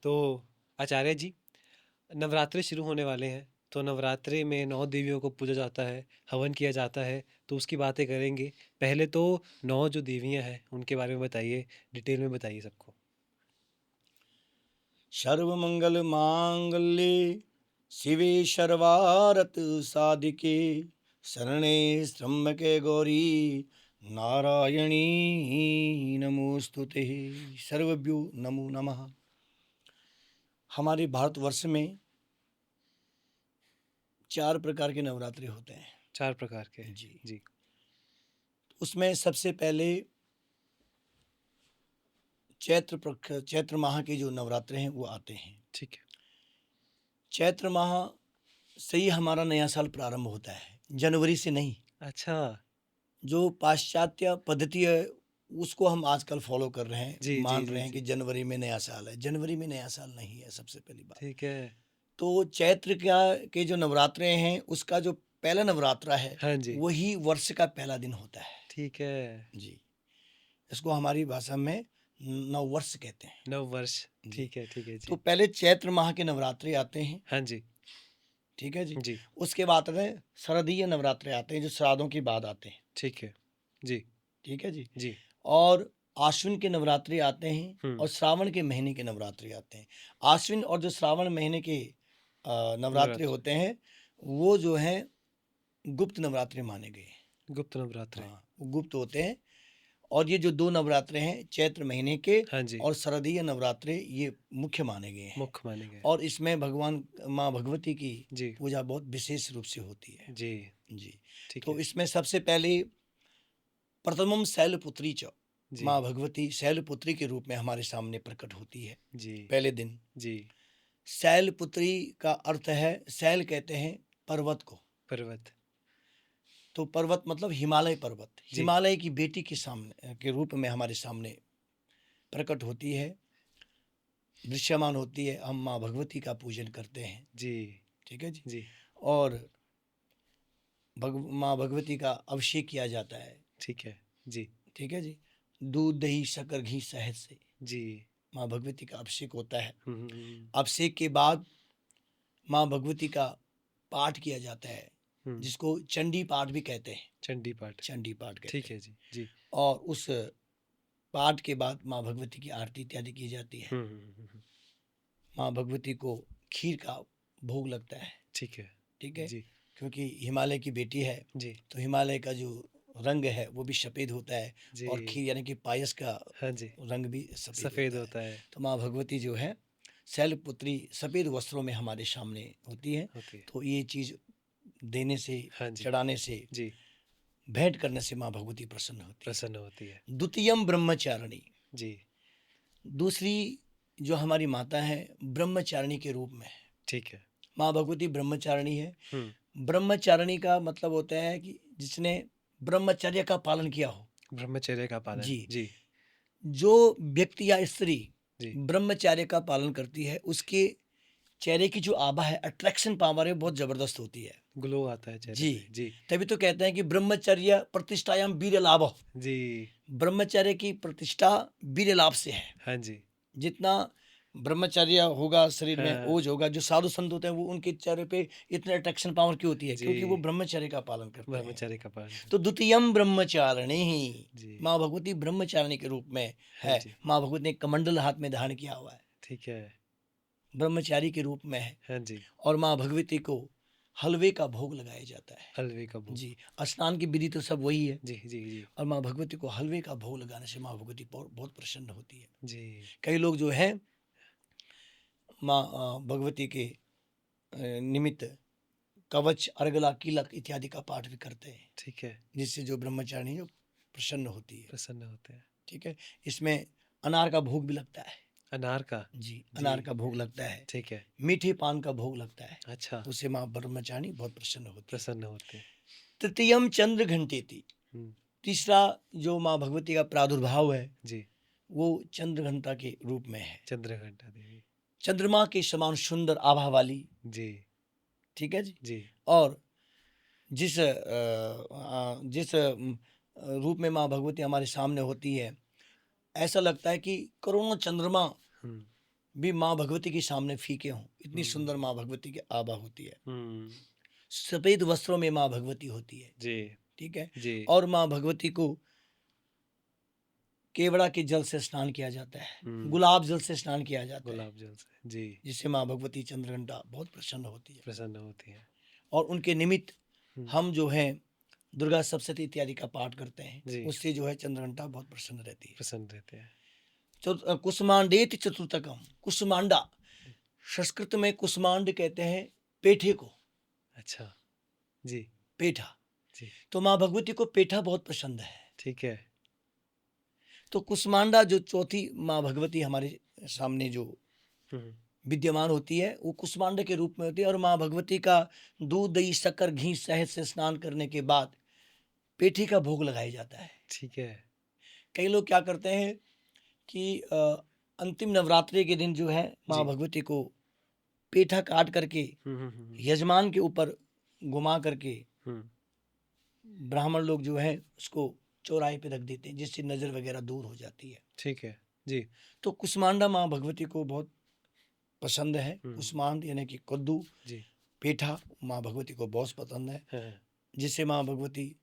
तो आचार्य जी, नवरात्रे शुरू होने वाले हैं, तो नवरात्रे में 9 देवियों को पूजा जाता है, हवन किया जाता है, तो उसकी बातें करेंगे। पहले तो 9 जो देवियाँ हैं, उनके बारे में बताइए, डिटेल में बताइए सबको। सर्वमंगल मांगल्ये शिवे सर्वारत साधिके शरणे त्र्यंबके गौरी नारायणी नमोस्तुते। सर्वभ्यो नमो नमः। हमारे भारतवर्ष में 4 प्रकार के नवरात्रि होते हैं। 4 प्रकार के। जी, जी। उसमें सबसे पहले चैत्र माह के जो नवरात्र हैं वो आते हैं। ठीक है। चैत्र माह से ही हमारा नया साल प्रारंभ होता है, जनवरी से नहीं। अच्छा। जो पाश्चात्य पद्धति है उसको हम आजकल फॉलो कर रहे हैं, जी, जी, मान जी, रहे हैं कि जी। जनवरी में नया साल है। जनवरी में नया साल नहीं है, सबसे पहली बात। ठीक है। तो चैत्र के जो नवरात्रे हैं उसका जो पहला नवरात्रा है हाँ जी। वही वर्ष का पहला दिन होता है। ठीक है। जी, इसको हमारी भाषा में नववर्ष कहते हैं। नववर्ष। जी, ठीक है तो जी। पहले चैत्र माह के नवरात्रे आते हैं। हाँ जी। ठीक है जी। जी। उसके बाद में शारदीय नवरात्रे आते हैं जो श्राद्धों के बाद आते हैं। ठीक है। जी। ठीक है जी। जी। और आश्विन के नवरात्रि आते हैं हुँ। और श्रावण के महीने के नवरात्रि आते हैं। आश्विन और जो श्रावण महीने के नवरात्रि नवरात्र। होते हैं वो जो हैं गुप्त नवरात्रि माने गए हैं। गुप्त नवरात्रे। हाँ, वो गुप्त होते हैं। और ये जो 2 नवरात्रे हैं चैत्र महीने के हाँ जी। और शारदीय नवरात्रे ये मुख्य माने गए हैं। मुख्य माने गए। और इसमें भगवान माँ भगवती की जी। पूजा बहुत विशेष रूप से होती है। जी। जी, ठीक तो है। इसमें सबसे पहले प्रथमम शैलपुत्री च जी। माँ भगवती शैलपुत्री के रूप में हमारे सामने प्रकट होती है जी। पहले दिन। जी। शैलपुत्री का अर्थ है, शैल कहते हैं पर्वत को। पर्वत। तो पर्वत मतलब हिमालय पर्वत, जी। हिमालय की बेटी के सामने के रूप में हमारे सामने प्रकट होती है, दृश्यमान होती है। हम माँ भगवती का पूजन करते हैं। जी। ठीक है जी। जी। और माँ भगवती का अभिषेक किया जाता है। ठीक है। जी। ठीक है जी। दूध दही शक्कर घी शहद से जी। माँ भगवती का अभिषेक होता है। हुँ, हुँ, हुँ, अभिषेक के बाद माँ भगवती का पाठ किया जाता है हुँ। जिसको चंडी पाठ भी कहते हैं। चंडी पाठ। चंडी पाठ कहते ठीक हैं। है जी। जी। और उस पाठ के बाद माँ भगवती की आरती इत्यादि की जाती है। हुँ, हुँ, हुँ, हुँ, हुँ। माँ भगवती को खीर का भोग लगता है। ठीक है। ठीक है, जी। क्योंकि हिमालय की बेटी है जी। तो हिमालय का जो रंग है वो भी सफ़ेद होता है। जी। और खीर यानी कि पायस का हाँ जी। रंग भी सफ़ेद सफ़ेद होता है। होता है। तो माँ भगवती जो है शैलपुत्री सफ़ेद वस्त्रों में हमारे सामने होती है। होती है। तो ये चीज़ देने से, हाँ जी। चढ़ाने से, जी। भेंट करने से माँ भगवती प्रसन्न होती है। प्रसन्न होती है। द्वितीयम ब्रह्मचारिणी, जी। दूसरी जो हमारी माता है ब्रह्मचारिणी के रूप में है। ठीक है। माँ भगवती ब्रह्मचारिणी है। हुँ। ब्रह्मचारिणी का मतलब होता है कि जिसने ब्रह्मचर्य का पालन किया हो। ब्रह्मचर्य का पालन। जी, जी। जो व्यक्ति या स्त्री जी। ब्रह्मचर्य का पालन करती है उसके चेहरे की जो आभा है, अट्रैक्शन पावर है, बहुत जबरदस्त होती है। ग्लो आता है चेहरे जी, पे। जी। तभी तो कहते हैं कि ब्रह्मचर्य प्रतिष्ठायाम वीर्य लाभ। जी। ब्रह्मचर्य की प्रतिष्ठा वीर्य लाभ से है। हाँ जी। जितना ब्रह्मचर्य होगा, शरीर में हाँ। ओज होगा, जो साधु संत होते हैं वो उनके चेहरे पे इतने अट्रैक्शन पावर क्यों होती है? जी। क्योंकि वो ब्रह्मचर्य का पालन करते हैं। ब्रह्मचर्य का पालन तो करते द्वितीयम ब्रह्मचारिणी ही हैं। जी। माँ भगवती ब्रह्मचारिणी के रूप में हाँ है। जी। माँ भगवती ने कमंडल हाथ में धारण किया हुआ है, ठीक है। ब्रह्मचारी के रूप में है। हाँ जी। और माँ भगवती को हलवे का भोग लगाया जाता है। हलवे का भोग। जी, स्नान की विधि तो सब वही है। जी, जी, जी। और माँ भगवती को हलवे का भोग लगाने से माँ भगवती बहुत बहुत प्रसन्न होती है। जी। कई लोग जो है माँ भगवती के निमित्त कवच, अर्गला, कीलक इत्यादि का पाठ भी करते हैं, ठीक है। जिससे जो ब्रह्मचारिणी जो प्रसन्न होती है। प्रसन्न होते हैं। ठीक है, इसमें अनार का भोग भी लगता है। अनार का। जी, जी। अनार का भोग लगता है। ठीक है। मीठे पान का भोग लगता है। अच्छा। उससे माँ ब्रह्मचारिणी बहुत प्रसन्न होती है। प्रसन्न होते हैं। तृतीयम चंद्र घंटेति, हुँ। तीसरा जो माँ भगवती का प्रादुर्भाव है जी। वो चंद्र घंटा के रूप में है। चंद्रघंटा देवी। चंद्रमा के समान सुंदर आभा वाली। जी। ठीक है जी। जी। और जिस रूप में माँ भगवती हमारे सामने होती है, ऐसा लगता है कि करोड़ों चंद्रमा हुँ। भी माँ भगवती के सामने फीके हों। इतनी सुंदर माँ भगवती की आभा होती है। सफेद वस्त्रों में माँ भगवती होती है। जी ठीक है। जी। और माँ भगवती को केवड़ा के जल से स्नान किया जाता है, गुलाब जल से स्नान किया जाता है, गुलाब जल से जी जिससे माँ भगवती चंद्रघंटा बहुत प्रसन्न होती है। प्रसन्न होती है। और उनके निमित्त हम्म, हम जो है दुर्गा सप्तशती इत्यादि का पाठ करते हैं, जी उससे जो है चंद्रघंटा बहुत प्रसन्न रहती है। प्रसन्न रहते हैं। कुसुमांडेति चतुर्थकम, कुसुमांडा संस्कृत में कुसुमांड कहते हैं पेठे को, अच्छा जी पेठा। जी तो माँ भगवती को पेठा बहुत पसंद है। ठीक है। तो कुसुमांडा जो चौथी माँ भगवती हमारे सामने जो हम्म, विद्यमान होती है, वो कुसुमांडा के रूप में होती है। और माँ भगवती का दूध दही शक्कर घी शहद से स्नान करने के बाद पेठी का भोग लगाया जाता है। ठीक है। कई लोग क्या करते हैं कि अंतिम नवरात्रि के दिन जो है माँ जी भगवती को पेठा काट करके यजमान के ऊपर घुमा करके हम्म, ब्राह्मण लोग जो है उसको चौराहे पे रख देते हैं, जिससे नजर वगैरह दूर हो जाती है। ठीक है जी। तो कुसमांडा माँ भगवती को बहुत पसंद है। हम्म, कुसमांड यानी कि कद्दू, जी पेठा माँ भगवती को बहुत पसंद है, हाँ, जिससे माँ भगवती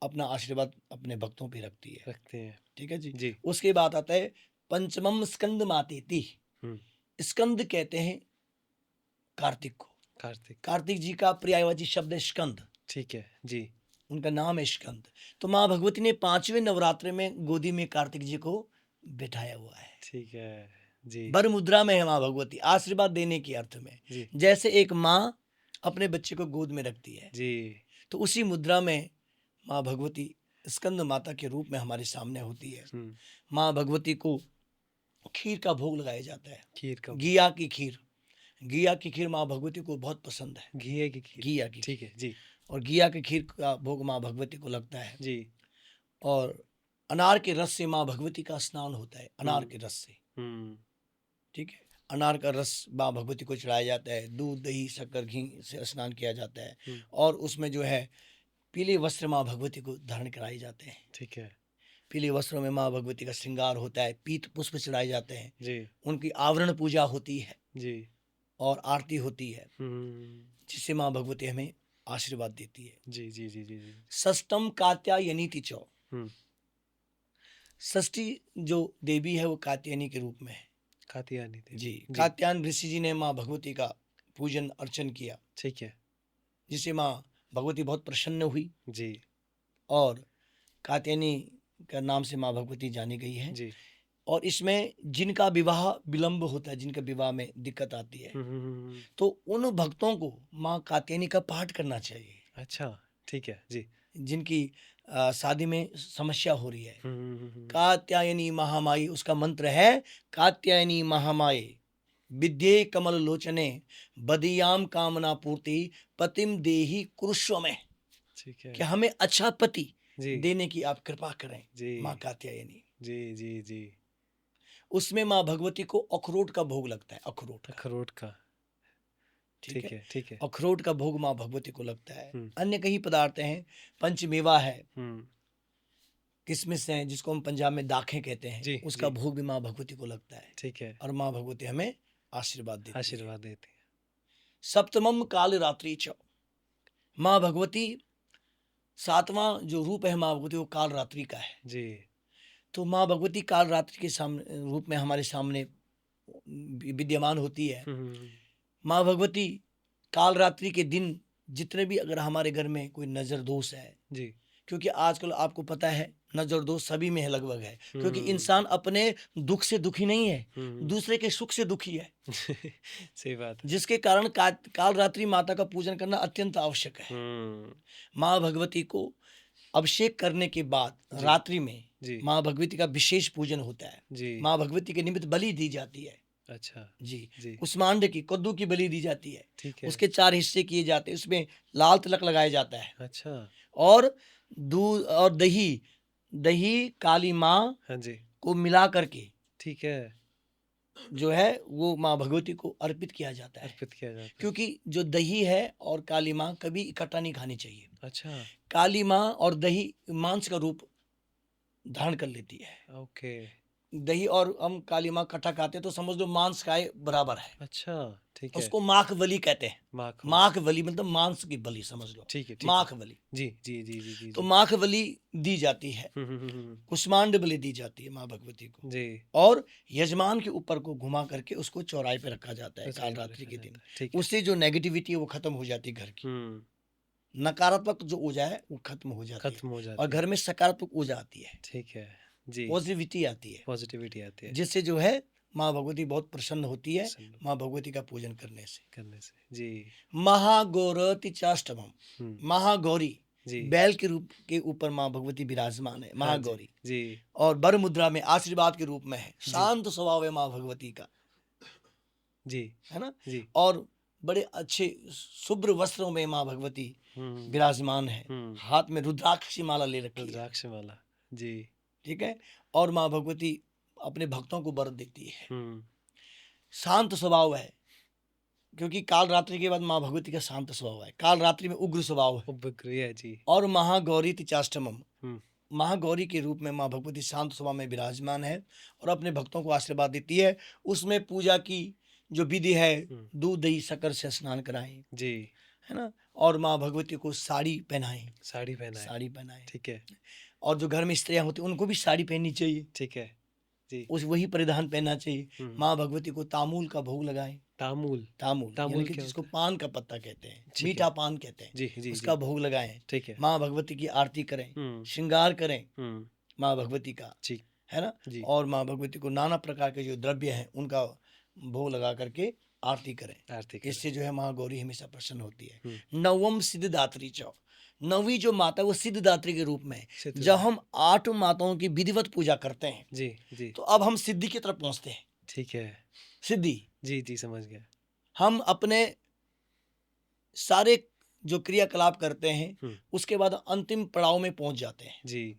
अपना आशीर्वाद अपने भक्तों पे रखती है। रखते हैं ठीक है जी। जी। उसके बाद आता है पंचमम स्कंद मातेति। हम्म, स्कंद कहते हैं कार्तिक को। कार्तिक। कार्तिक जी का पर्यायवाची शब्द है स्कंद, ठीक है जी उनका नाम है स्कंद। तो माँ भगवती ने 5वें नवरात्र में गोदी में कार्तिक जी को बिठाया हुआ है। ठीक है जी बर मुद्रा में है माँ भगवती, आशीर्वाद देने के अर्थ में। जी जैसे एक माँ अपने बच्चे को गोद में रखती है, जी। तो उसी मुद्रा में माँ भगवती स्कंद माता के रूप में हमारे सामने होती है। माँ भगवती को खीर का भोग लगाया जाता है, खीर का घिया की खीर। घिया की खीर माँ भगवती को बहुत पसंद है। घी की खीर। घिया की ठीक खीर। है जी और घिया की खीर का भोग माँ भगवती को लगता है। जी। और अनार के रस से माँ भगवती का स्नान होता है, अनार के रस से। हम्म, ठीक है। अनार का रस माँ भगवती को चढ़ाया जाता है, दूध दही शक्कर घी से स्नान किया जाता है। और उसमें जो है पीले वस्त्र माँ भगवती को धारण कराए जाते हैं। ठीक है पीले वस्त्रों में माँ भगवती का श्रृंगार होता है, पीत पुष्प चढ़ाए जाते हैं, जी उनकी आवरण पूजा होती है जी। और आरती होती है, जिससे माँ भगवती हमें आशीर्वाद देती है। जी जी जी जी जी। षष्टम कात्यायनी तिचौ। हम्म, षष्ठी जो देवी है वो कात्यायनी के रूप में है। कात्यायनी देवी जी। जी। कात्यायन ऋषि जी ने माँ भगवती का पूजन अर्चन किया, ठीक है जिससे माँ भगवती बहुत प्रसन्न हुई। जी और कात्यायनी का नाम से माँ भगवती जानी गई है। जी। और इसमें जिनका विवाह विलंब होता है, जिनका विवाह में दिक्कत आती है, तो उन भक्तों को माँ कात्यायनी का पाठ करना चाहिए। अच्छा ठीक है जी। जिनकी शादी में समस्या हो रही है, कात्यायनी महामाई उसका मंत्र है। कात्यायनी महामाई विद्ये कमल लोचने बदियाम कामना पूर्ति पतिम देही कुरुष्व में। ठीक है कि हमें अच्छा पति जी देने की आप कृपा करें जी माँ कात्यायनी। जी जी जी। उसमें माँ भगवती को अखरोट का भोग लगता है, अखरोट का। अखरोट का। ठीक है। ठीक है। अखरोट का भोग माँ भगवती को लगता है। हम्म अन्य कई पदार्थ हैं, पंचमेवा है, हम्म, किशमिश है, जिसको हम पंजाब में दाखें कहते हैं, जी उसका जी। भोग भी माँ भगवती को लगता है। ठीक है। और माँ भगवती हमें आशीर्वाद देती है। आशीर्वाद देती है सप्तमम काल रात्रि च। माँ भगवती 7वां जो रूप है माँ भगवती वो काल रात्रि का है। जी। तो माँ भगवती काल रात्रि के सामने रूप में हमारे सामने विद्यमान होती है। माँ भगवती काल रात्रि के दिन जितने भी अगर हमारे घर में कोई नजर दोष है, जी क्योंकि आजकल आपको पता है नजर दोष सभी में है लगभग है, क्योंकि इंसान अपने दुख से दुखी नहीं है, दूसरे के सुख से दुखी है। सही बात है। जिसके कारण काल रात्रि माता का पूजन करना अत्यंत आवश्यक है। माँ भगवती को अभिषेक करने के बाद रात्रि में जी माँ भगवती का विशेष पूजन होता है। जी। माँ भगवती के निमित्त बलि दी जाती है। अच्छा जी। जी। कुष्मांड की, कद्दू की बलि दी जाती है। ठीक है। उसके 4 हिस्से किए जाते हैं, उसमें लाल तिलक लगाया जाता है। अच्छा और दूध और दही, दही काली माँ हाँ जी को मिला करके ठीक है। जो है वो माँ भगवती को अर्पित किया जाता है। अर्पित किया जाता है। क्योंकि जो दही है और काली माँ कभी इकट्ठा नहीं खानी चाहिए। अच्छा काली माँ और दही मांस का रूप धारण कर लेती है। ओके दही और हम काली माँ इकट्ठा खाते हैं तो समझ लो मांस खाए बराबर है। अच्छा, ठीक है। उसको माख बलि कहते हैं। माखन। माख बलि मतलब मांस की बलि समझ लो, ठीक है, ठीक है। माख बलि। जी, जी, जी, जी, जी, तो जी। माख बलि दी जाती है, हुँ। कुष्मांड बलि दी जाती है माँ भगवती को, जी, और यजमान के ऊपर को घुमा करके उसको चौराहे पे रखा जाता है रसोई काल पे रात्रि रखा के जाता दिन। है, ठीक है। उससे जो नेगेटिविटी है वो खत्म हो जाती है घर की, हुँ, नकारात्मक जो ऊर्जा है वो खत्म हो जाती है खत्म हो और जाती है, घर में सकारात्मक ऊर्जा आती है, ठीक है। जी, पॉजिटिविटी आती है, पॉज़िटिविटी आती है जिससे जो है माँ भगवती बहुत प्रसन्न होती है प्रसन्न माँ भगवती का पूजन करने से। करने से। जी, महागौरति चाष्टमम, हुँ, महागौरी जी। बैल के रूप के ऊपर माँ भगवती विराजमान है, हाँ जी, महागौरी, जी, और बर मुद्रा में आशीर्वाद के रूप में है, जी, शांत स्वभाव है माँ भगवती का, जी, है ना। जी। और बड़े अच्छे शुभ्र वस्त्रों में माँ भगवती हुँ, विराजमान है, हुँ। हाथ में रुद्राक्ष की माला ले रखी है, रुद्राक्ष माला। जी, ठीक है। और माँ भगवती अपने भक्तों को वर देती है, हुँ, शांत स्वभाव है, क्योंकि काल रात्रि के बाद माँ भगवती का शांत स्वभाव है, काल रात्रि में उग्र स्वभाव है। उपक्रिया जी। और महागौरी तिचाष्टमम, हुँ, महागौरी के रूप में माँ भगवती शांत स्वभाव में विराजमान है और अपने भक्तों को आशीर्वाद देती है। उसमें पूजा की जो विधि है, हुँ, दूध दही शक्कर से स्नान कराएं, जी, है ना, और माँ भगवती को साड़ी पहनाएं, साड़ी पहनाए, साड़ी पहनाएं, ठीक है, और जो घर में स्त्रियां होती हैं उनको भी साड़ी पहननी चाहिए, ठीक है। जी, उस वही परिधान पहनना चाहिए। हुँ, माँ भगवती को तामूल का भोग लगाएं, तामुल, तामूल यानी तामुल कि क्या जिसको होता है? पान का पत्ता कहते हैं, ठीक है। मीठा पान कहते हैं, जी, जी, उसका जी, भोग लगाएं, ठीक है। माँ भगवती की आरती करें, हुँ, श्रृंगार करें हुँ, माँ भगवती का, जी, है ना। जी, और माँ भगवती को नाना प्रकार के जो द्रव्य हैं उनका भोग लगा करके आरती करें, आरती करें। इससे जो है माँ गौरी हमेशा प्रसन्न होती है। हुँ, नवम सिद्धदात्री चौ, नवी जो माता है वो सिद्धदात्री के रूप में है। सिद्ध जब हम 8 माताओं की विधिवत पूजा करते हैं जी, जी, तो अब हम सिद्धि की तरफ पहुंचते हैं। ठीक है। सिद्धि, जी, जी, समझ गया। हम अपने सारे जो क्रियाकलाप करते हैं हुँ, उसके बाद अंतिम पड़ाव में पहुंच जाते हैं, जी,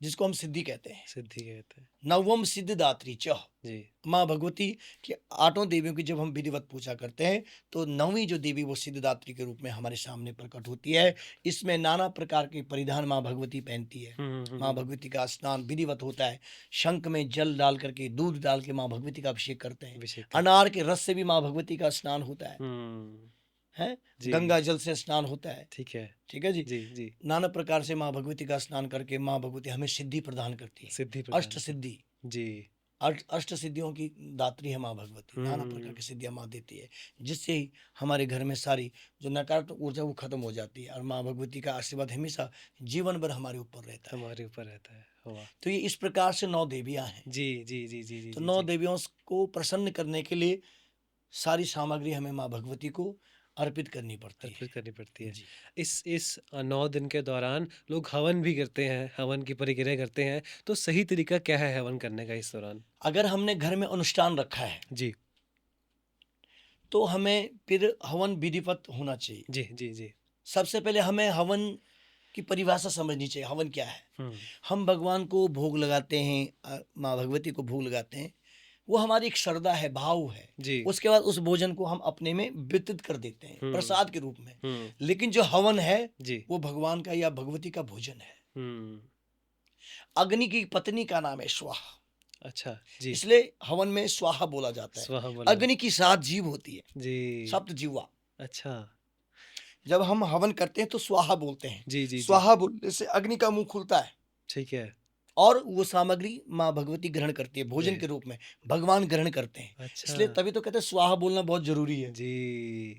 जिसको हम सिद्धि कहते हैं। सिद्धि कहते हैं। नवम सिद्धदात्री च, जी, माँ भगवती की 8 देवियों की जब हम विधिवत पूजा करते हैं तो 9वीं जो देवी वो सिद्धदात्री के रूप में हमारे सामने प्रकट होती है। इसमें नाना प्रकार के परिधान माँ भगवती पहनती है। हुँ, हुँ, हुँ, माँ हुँ, भगवती का स्नान विधिवत होता है, शंख में जल डाल करके दूध डाल के माँ भगवती का अभिषेक करते हैं, अभिषेक कर अनार के रस से भी माँ भगवती का स्नान होता हुँ, है, जी, गंगा जल से स्नान होता है, ठीक है। ठीक है जी। जी, जी, नाना प्रकार से माँ भगवती का स्नान करके माँ भगवती हमें सिद्धि प्रदान करती है, सिद्धि प्रदान अष्ट सिद्धि, जी। अष्ट सिद्धियों की दात्री है माँ भगवती, हुँ, नाना हुँ, प्रकार हुँ, की सिद्धियां माँ देती है, जिससे ही हमारे घर में सारी जो नकारात्मक ऊर्जा वो खत्म हो जाती है और माँ भगवती का आशीर्वाद हमेशा जीवन भर हमारे ऊपर रहता है। हमारे ऊपर रहता है। वाह! तो ये इस प्रकार से 9 देवियां हैं। जी, जी, जी, जी, जी, तो जी, 9 जी। देवियों को प्रसन्न करने के लिए सारी सामग्री हमें माँ भगवती को अर्पित करनी पड़ती है। अर्पित करनी पड़ती है। जी, इस 9 दिन के दौरान लोग हवन भी करते हैं, हवन की प्रक्रिया करते हैं, तो सही तरीका क्या है हवन करने का इस दौरान? अगर हमने घर में अनुष्ठान रखा है जी, तो हमें फिर हवन विधिवत होना चाहिए। जी, जी, जी। सबसे पहले हमें हवन की परिभाषा समझनी चाहिए, हवन क्या है। हुँ, हम भगवान को भोग लगाते हैं, माँ भगवती को भोग लगाते हैं, वो हमारी एक श्रद्धा है, भाव है। जी। उसके बाद उस भोजन को हम अपने में वितरित कर देते हैं हुँ, प्रसाद के रूप में। हुँ, लेकिन जो हवन है जी। वो भगवान का या भगवती का भोजन है। हुँ, अग्नि की पत्नी का नाम है स्वाहा, अच्छा, जी। इसलिए हवन में स्वाहा बोला जाता है। स्वाहा बोला अग्नि की 7 जीव होती है, जी, सप्त जीवा। अच्छा। जब हम हवन करते हैं तो स्वाहा बोलते हैं, जी, जी, जी। स्वाहा बोलने से अग्नि का मुंह खुलता है ठीक है। और वो सामग्री माँ भगवती ग्रहण करती है भोजन ग्रहण के रूप में, भगवान ग्रहण करते हैं। अच्छा, इसलिए तभी तो कहते हैं स्वाहा बोलना बहुत जरूरी है। जी।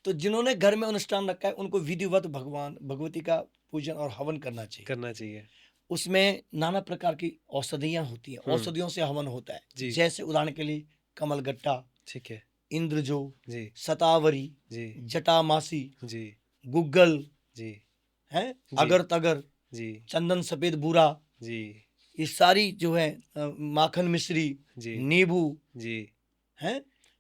तो जिन्होंने घर में अनुष्ठान रखा है उनको विधिवत भगवान भगवती का पूजन और हवन करना चाहिए। करना चाहिए। उसमें नाना प्रकार की औषधियां होती हैं, हुँ, औषधियों से हवन होता है। जी, जैसे उदाहरण के लिए कमलगट्टा, ठीक है। इंद्रजो, जी, शतावरी, जी, जटामासी, जी, गुग्गल जी, है, जी, अगर तगर, जी, चंदन सफेद बूरा, जी, ये सारी जो है माखन मिश्री, जी, नींबू जी, है,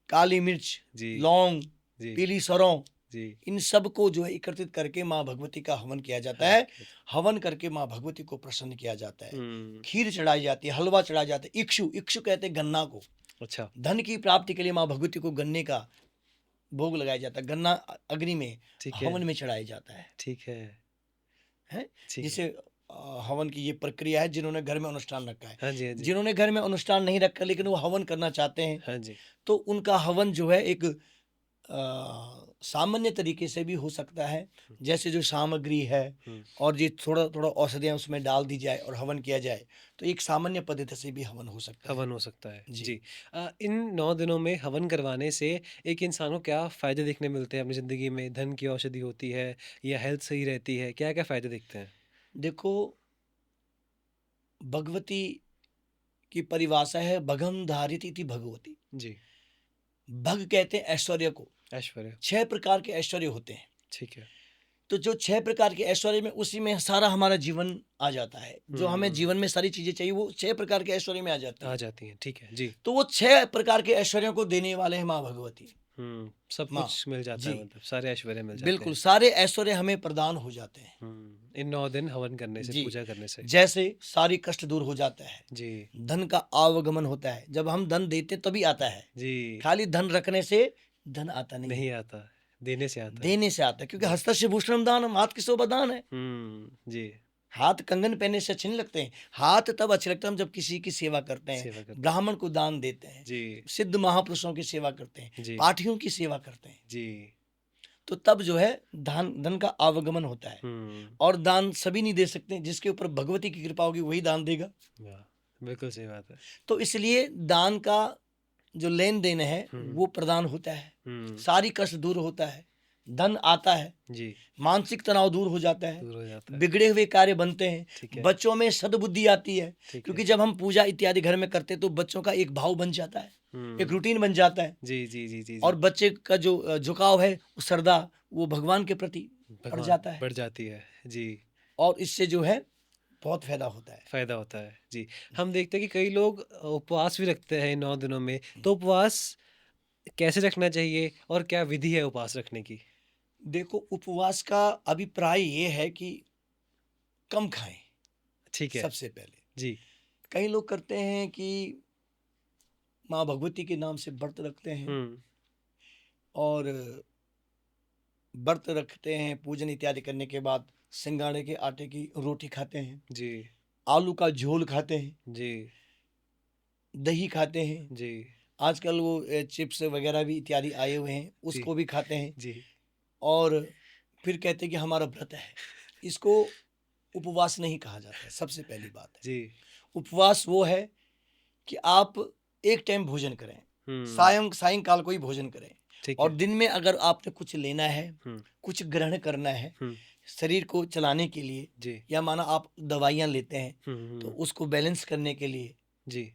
काली मिर्च, जी, लौंग, जी, पीली सरौं, जी। इन सब को जो है एकत्रित करके माँ भगवती का हवन किया जाता हवन है। किया जाता हवन करके माँ भगवती को प्रसन्न किया जाता है। हुँ, खीर चढ़ाई जाती है, हलवा चढ़ाया जाता है, इक्षु, इक्षु कहते हैं गन्ना को। अच्छा, धन की प्राप्ति के लिए माँ भगवती को गन्ने का भोग लगाया जाता है, गन्ना अग्नि में ठीक है, हवन में चढ़ाया जाता ठीक है, है, ठीक है। जिसे हवन की ये प्रक्रिया है जिन्होंने घर में अनुष्ठान रखा है। हाँ जी, हाँ जी। जिन्होंने घर में अनुष्ठान नहीं रखा लेकिन वो हवन करना चाहते हैं, हाँ जी। तो उनका हवन जो है एक सामान्य तरीके से भी हो सकता है, हुँ, जैसे जो सामग्री है हुँ। और ये थोड़ा-थोड़ा औषधियाँ उसमें डाल दी जाए और हवन किया जाए, तो एक सामान्य पद्धति से भी हवन हो सकता है। हवन हो सकता है। जी। जी। इन 9 दिनों में हवन करवाने से एक इंसान को क्या फ़ायदे देखने मिलते हैं अपनी ज़िंदगी में? धन की औषधि होती है या हेल्थ सही रहती है? क्या-क्या फ़ायदे दिखते हैं? देखो, भगवती की परिभाषा है भगम धारित इति भगवती। जी। भग कहते हैं ऐश्वर्य को। ऐश्वर्य, 6 प्रकार के ऐश्वर्य होते हैं। ठीक है। तो जो 6 प्रकार के ऐश्वर्य में उसी में सारा हमारा जीवन आ जाता है। जो हमें हुँ, जीवन में सारी चीज़ें चाहिए वो 6 प्रकार के ऐश्वर्य में आ जाती आ हैं। जाती हैं, ठीक है। जी। तो वो 6 प्रकार के ऐश्वर्यों को देने वाले हैं माँ भगवती। सब माँ, कुछ मिल जाता है जी, मतलब सारे ऐश्वर्य मिल जाते बिल्कुल हैं। सारे ऐश्वर्य हमें प्रदान हो जाते हैं। इन 9 दिन हवन करने से, जी, पूजा करने से। जैसे सारी कष्ट दूर हो जाता है, जी, धन का आवागमन होता है। जब हम धन देते तभी आता है, जी। खाली धन रखने से धन आता नहीं नहीं है, आता, देने से आता है। देने से आता है। क्योंकि जी। हस्तस्य भूषणम दानम, हाथ की शोभा दान है। जी। हाथ कंगन पहनने से अच्छे नहीं लगते हैं। हाथ तब अच्छे लगते हैं हम जब किसी की सेवा करते हैं, सेवा करते हैं। ब्राह्मण को दान देते हैं, जी, सिद्ध महापुरुषों की सेवा करते हैं, जी, पाठियों की सेवा करते हैं। जी। तो तब जो है धन धन का आवागमन होता है। हुँ। और दान सभी नहीं दे सकते, जिसके ऊपर भगवती की कृपा होगी वही दान देगा। वाह! बिल्कुल सही बात है। तो इसलिए दान का जो लेन देन है हुँ, वो प्रदान होता है, हुँ। सारी कष्ट दूर होता है, धन आता है, जी, मानसिक तनाव दूर हो जाता है, दूर हो जाता है। बिगड़े हुए कार्य बनते हैं, ठीक है, बच्चों में सद्बुद्धि आती है। ठीक है। क्योंकि जब हम पूजा इत्यादि घर में करते हैं तो बच्चों का एक भाव बन जाता है, एक हुँ। रूटीन बन जाता है। जी, जी, जी, जी, और जी। बच्चे का जो झुकाव है, वो श्रद्धा वो भगवान के प्रति बढ़ भगवान जाता है। बढ़ जाती है। जी, और इससे जो है बहुत फायदा होता है। फ़ायदा होता है। जी, हम देखते हैं कि कई लोग उपवास भी रखते हैं इन 9 दिनों में, तो उपवास कैसे रखना चाहिए और क्या विधि है उपवास रखने की? देखो, उपवास का अभिप्राय ये है कि कम खाएं ठीक है। सबसे पहले। जी। कई लोग करते हैं कि माँ भगवती के नाम से व्रत रखते हैं हुँ। और व्रत रखते हैं, पूजन इत्यादि करने के बाद सिंगाड़े के आटे की रोटी खाते हैं, जी, आलू का झोल खाते हैं, जी, दही खाते हैं। जी, आजकल वो चिप्स वगैरह भी इत्यादि आए हुए हैं, जी, उसको भी खाते हैं। जी, और फिर कहते हैं कि हमारा व्रत है। इसको उपवास नहीं कहा जाता है, सबसे पहली बात है। जी। उपवास वो है कि आप एक टाइम भोजन करें, हुँ, सायंकाल को ही भोजन करें। ठीक और है। दिन में अगर आपने कुछ लेना है, हुँ, कुछ ग्रहण करना है हुँ, शरीर को चलाने के लिए, जी। या माना आप दवाइयाँ लेते हैं हुँ, तो हुँ, उसको बैलेंस करने के लिए, जी।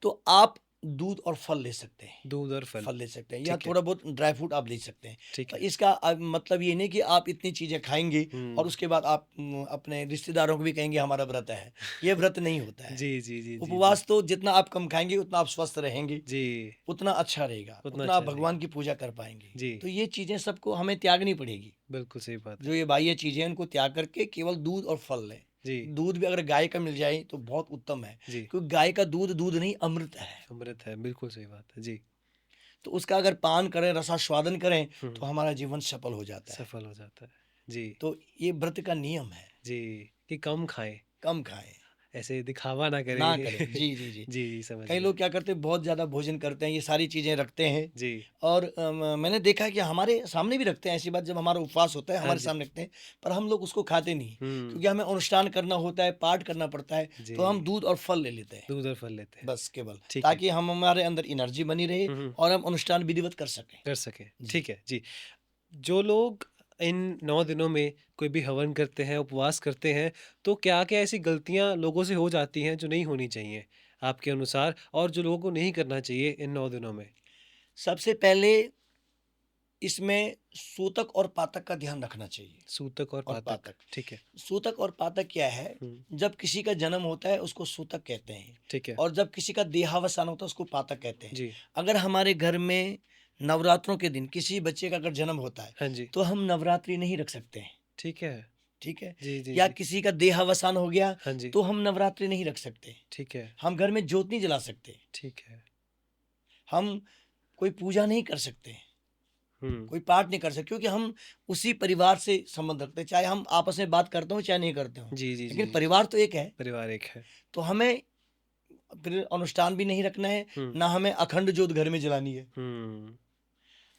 तो आप दूध और फल ले सकते हैं। दूध और फल, फल ले सकते हैं या ठीक है, थोड़ा बहुत ड्राई फ्रूट आप ले सकते हैं। ठीक पर है। इसका मतलब ये नहीं कि आप इतनी चीज़ें खाएँगे और हुँ। उसके बाद आप अपने रिश्तेदारों को भी कहेंगे हमारा व्रत है। ये व्रत नहीं होता है। जी, जी, जी, जी, जी। उपवास तो जितना आप कम खाएँगे उतना आप स्वस्थ रहेंगे, जी, उतना अच्छा रहेगा, उतना उतना आप अच्छा भगवान रहेगा। की पूजा कर पाएँगे। जी, तो ये चीज़ें सबको हमें त्यागनी पड़ेगी। बिल्कुल सही बात है। जो ये बाह्य चीज़ें हैं इनको त्याग करके केवल दूध और फल लें। जी, दूध भी अगर गाय का मिल जाए तो बहुत उत्तम है, जी, क्योंकि गाय का दूध दूध नहीं अमृत है। अमृत है, बिल्कुल सही बात है। जी। तो उसका अगर पान करें, रसास्वादन करें हुँ, तो हमारा जीवन सफल हो जाता है। सफल हो जाता है। जी, तो ये व्रत का नियम है, जी, कि कम खाएँ, कम खाएँ, ऐसे दिखावा ना करें। ना करें। जी, जी, जी। जी, जी, समझ कई गया। लोग क्या करते हैं बहुत ज़्यादा भोजन करते हैं, ये सारी चीज़ें रखते हैं जी, और मैंने देखा है कि हमारे सामने भी रखते हैं, ऐसी बात जब हमारा उपवास होता है हाँ हमारे जी। सामने रखते हैं, पर हम लोग उसको खाते नहीं। हुँ, क्योंकि हमें अनुष्ठान करना होता है, पाठ करना पड़ता है, तो हम जी, दूध और फल ले लेते हैं, दूध और फल लेते हैं। बस केवल, ठीक है। ताकि हम हमारे अंदर एनर्जी बनी रहे हुँ, हुँ, और हम अनुष्ठान विधिवत कर सकें। कर सकें। जी। ठीक है, जी। जो लोग इन 9 दिनों में कोई भी हवन करते हैं, उपवास करते हैं, तो क्या-क्या ऐसी गलतियाँ लोगों से हो जाती हैं जो नहीं होनी चाहिए, आपके अनुसार और जो लोगों को नहीं करना चाहिए इन 9 दिनों में? सबसे पहले इसमें सूतक और पातक का ध्यान रखना चाहिए। सूतक और और पातक, पातक, ठीक है। सूतक और पातक क्या है? हुँ, जब किसी का जन्म होता है उसको सूतक कहते हैं ठीक है। और जब किसी का देहावसान होता है उसको पातक कहते हैं। जी, अगर हमारे घर में नवरात्रों के दिन किसी बच्चे का अगर जन्म होता है हाँ जी, तो हम नवरात्रि नहीं रख सकते हैं, ठीक है। ठीक है? जी, जी, या जी। किसी का देहावसान हो गया हाँ जी, तो हम नवरात्रि नहीं रख सकते। ठीक है, हम घर में ज्योत नहीं जला सकते, ठीक है। हम कोई पूजा नहीं कर सकते। कोई पाठ नहीं कर सकता, क्योंकि हम उसी परिवार से संबंध रखते हैं, चाहे हम आपस में बात करते हो चाहे नहीं करते हो, जी, जी, लेकिन जी। परिवार तो एक है। परिवार एक है। तो हमें फिर अनुष्ठान भी नहीं रखना है, हुँ, ना हमें अखंड ज्योत घर में जलानी है। हुँ।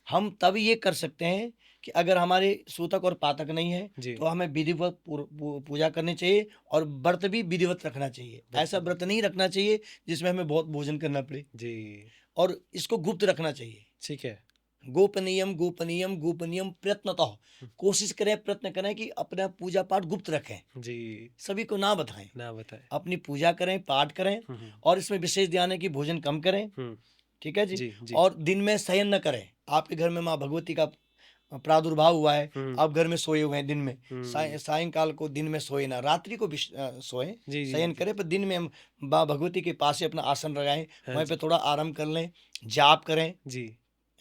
हम तब ये कर सकते हैं कि अगर हमारे सूतक और पातक नहीं है जी, तो हमें विधिवत पूजा करनी चाहिए, और व्रत भी विधिवत रखना चाहिए। ऐसा व्रत नहीं रखना चाहिए जिसमें हमें बहुत भोजन करना पड़े, जी, और इसको गुप्त रखना चाहिए। ठीक है। गोपनीयम गोपनीयम गोपनीयम प्रयत्नतः, हुँ, कोशिश करें, प्रयत्न करें कि अपना पूजा पाठ गुप्त रखें, जी, सभी को ना बताएं। ना बताएँ। अपनी पूजा करें, पाठ करें, हुँ, हुँ, और इसमें विशेष ध्यान है कि भोजन कम करें। हुँ। ठीक है जी। जी, जी। और दिन में शयन न करें। आपके घर में माँ भगवती का प्रादुर्भाव हुआ है, हुँ, आप घर में सोए हुए हैं दिन में, हुँ। सायंकाल को दिन में सोए ना, रात्रि को भी सोएं, जी, जी, शयन जी। करें, पर दिन में हम माँ भगवती के पास ही अपना आसन लगाएं, हाँ वहीं पे जी। थोड़ा आराम कर लें, जाप करें, जी,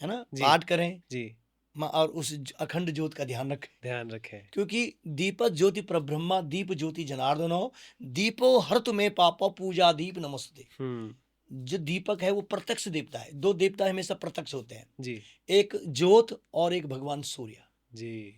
है ना, जी, पाठ करें, जी। और उस अखंड ज्योत का ध्यान रखें। ध्यान रखें। क्योंकि दीपक ज्योति प्रब्रह्मा दीप ज्योति जनार्दनो, दीपो हर्तु में पापा पूजा दीप नमस्ते। हुँ, जो दीपक है वो प्रत्यक्ष देवता है। दो देवता हमेशा प्रत्यक्ष होते हैं, जी, एक ज्योत और एक भगवान सूर्य। जी।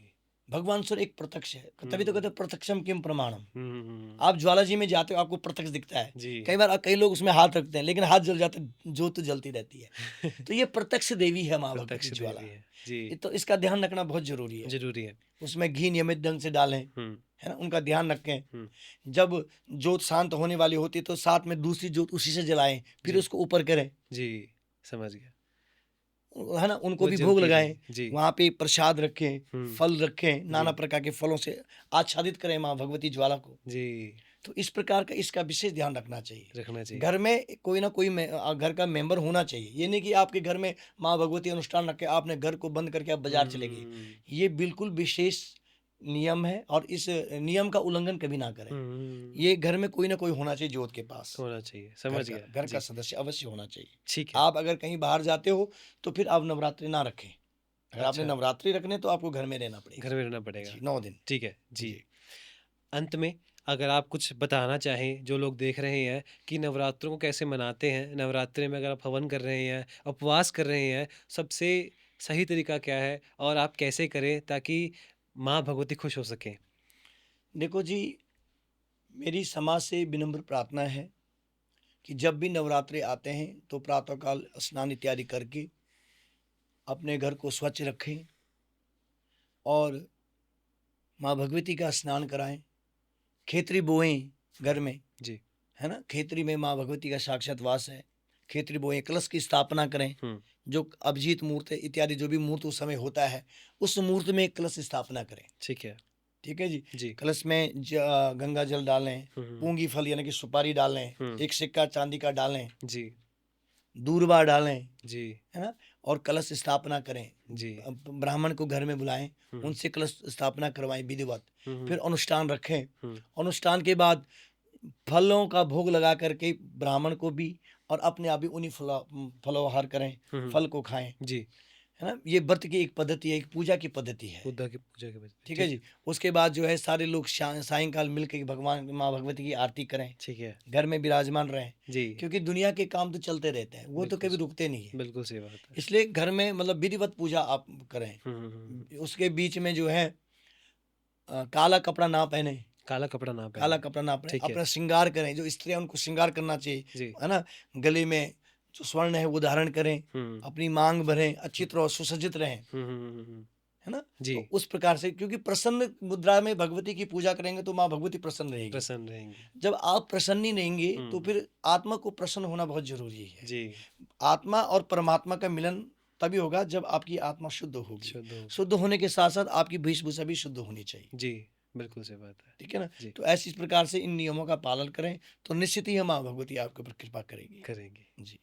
भगवान सूर्य एक प्रत्यक्ष है, तभी तो कहते हैं प्रत्यक्षम किम प्रमाणम। हुँ, हुँ, हुँ। आप ज्वाला जी में जाते हो, आपको प्रत्यक्ष दिखता है। जी। कई बार कई लोग उसमें हाथ रखते हैं, लेकिन हाथ जल जाते हैं, ज्योत तो जलती रहती है। तो ये प्रत्यक्ष देवी है माँ भगवती प्रत्यक्ष ज्वाला। देवी है। जी, तो इसका ध्यान रखना बहुत जरूरी है। ज़रूरी है। उसमें घी नियमित ढंग से डालें, हुँ, है ना, उनका ध्यान रखें। हुँ। जब ज्योत शांत होने वाली होती है तो साथ में दूसरी ज्योत उसी से जलाएं, फिर जी, उसको ऊपर करें, जी, समझ गया। है ना, उनको वो भी भोग जलती लगाएं। रहेगी। जी। वहाँ पे प्रसाद रखें, हुँ, फल रखें, नाना जी, प्रकार के फलों से आच्छादित करें माँ भगवती ज्वाला को। जी, तो इस प्रकार का इसका विशेष ध्यान रखना चाहिए। रखना चाहिए। घर में कोई ना कोई घर का मेंबर होना चाहिए। ये नहीं कि आपके घर में माँ भगवती अनुष्ठान रखे, आपने घर को बंद करके आप बाजार चले गए। हुँ, ये बिल्कुल विशेष नियम है, और इस नियम का उल्लंघन कभी ना करें। हुँ। ये घर में कोई ना कोई होना चाहिए ज्योत के पास। होना चाहिए, घर समझ का गया। घर का जी, सदस्य अवश्य होना चाहिए। ठीक है। आप अगर कहीं बाहर जाते हो तो फिर आप नवरात्रि ना रखें। अगर आपने अच्छा, नवरात्रि रखने तो आपको घर में रहना घर पड़ेगा। में रहना पड़ेगा। जी, 9 दिन। ठीक है, जी। जी। अंत में अगर आप कुछ बताना चाहें, जो लोग देख रहे हैं कि नवरात्रों को कैसे मनाते हैं, नवरात्रि में अगर आप हवन कर रहे हैं, उपवास कर रहे हैं, सबसे सही तरीका क्या है और आप कैसे करें ताकि माँ भगवती खुश हो सकें? देखो जी, मेरी समाज से विनम्र प्रार्थना है कि जब भी नवरात्रि आते हैं तो प्रातःकाल स्नान इत्यादि करके अपने घर को स्वच्छ रखें, और माँ भगवती का स्नान कराएं, खेतरी बोएं घर में, जी। है ना, खेतरी में माँ भगवती का साक्षात वास है। खेतरी बोएं, कलश की स्थापना करें, हुँ, जो अभिजीत मूर्त इत्यादि जो भी मूर्त उस समय होता है, उस मूर्त में कलश स्थापना करें। ठीक है। ठीक है जी। जी। कलश में गंगा जल डालें, हुँ, हुँ, पूंगी फल यानी कि सुपारी डालें, हुँ। एक सिक्का चांदी का डालें, जी, दूर्वा डालें, जी, है ना, और कलश स्थापना करें। जी। ब्राह्मण को घर में बुलाएं, हुँ, हुँ, उनसे कलश स्थापना करवाएं विधिवत। हुँ, हुँ, फिर अनुष्ठान रखें। हुँ। अनुष्ठान के बाद फलों का भोग लगा करके ब्राह्मण को भी और अपने आप भी उन्हीं फलोहार करें, हुँ, हुँ। फल को खाएं, जी, है ना। ये व्रत की एक पद्धति है, एक पूजा की पद्धति है। बुद्धा की पूजा के बाद ठीक है ठीक जी। उसके बाद जो है सारे लोग सायंकाल मिलकर भगवान माँ भगवती की आरती करें, ठीक है। घर में विराजमान रहें, जी, क्योंकि दुनिया के काम तो चलते रहते हैं, वो तो बिल्कुल कभी रुकते नहीं है। बिल्कुल सही बात है। इसलिए घर में मतलब विधिवत पूजा आप करें। हुँ, हुँ, हुँ, हुँ। उसके बीच में जो है काला कपड़ा ना पहने, काला कपड़ा ना काला पहने। कपड़ा ना पहने, ठीक है। अपना श्रृंगार करें। जो स्त्रियां उनको श्रृंगार करना चाहिए, जी। है ना, गले में जो स्वर्ण है वो धारण करें, हुँ, अपनी मांग भरें, अच्छी हुँ, तरह सुसज्जित रहें, हुँ, हुँ, हुँ, हुँ। है ना। जी, तो उस प्रकार से, क्योंकि प्रसन्न मुद्रा में भगवती की पूजा करेंगे तो माँ भगवती प्रसन्न रहेगी। प्रसन्न रहेंगी। जब आप प्रसन्न ही रहेंगे तो हुँ, फिर आत्मा को प्रसन्न होना बहुत जरूरी है। जी, आत्मा और परमात्मा का मिलन तभी होगा जब आपकी आत्मा शुद्ध होगी। शुद्ध होगी। शुद्ध होने के साथ साथ आपकी वेशभूषा भी शुद्ध होनी चाहिए। जी, बिल्कुल सही बात है। ठीक है ना। जी, तो ऐसी प्रकार से इन नियमों का पालन करें तो निश्चित ही हम माँ भगवती आपके ऊपर कृपा करेगी। करेंगे। जी।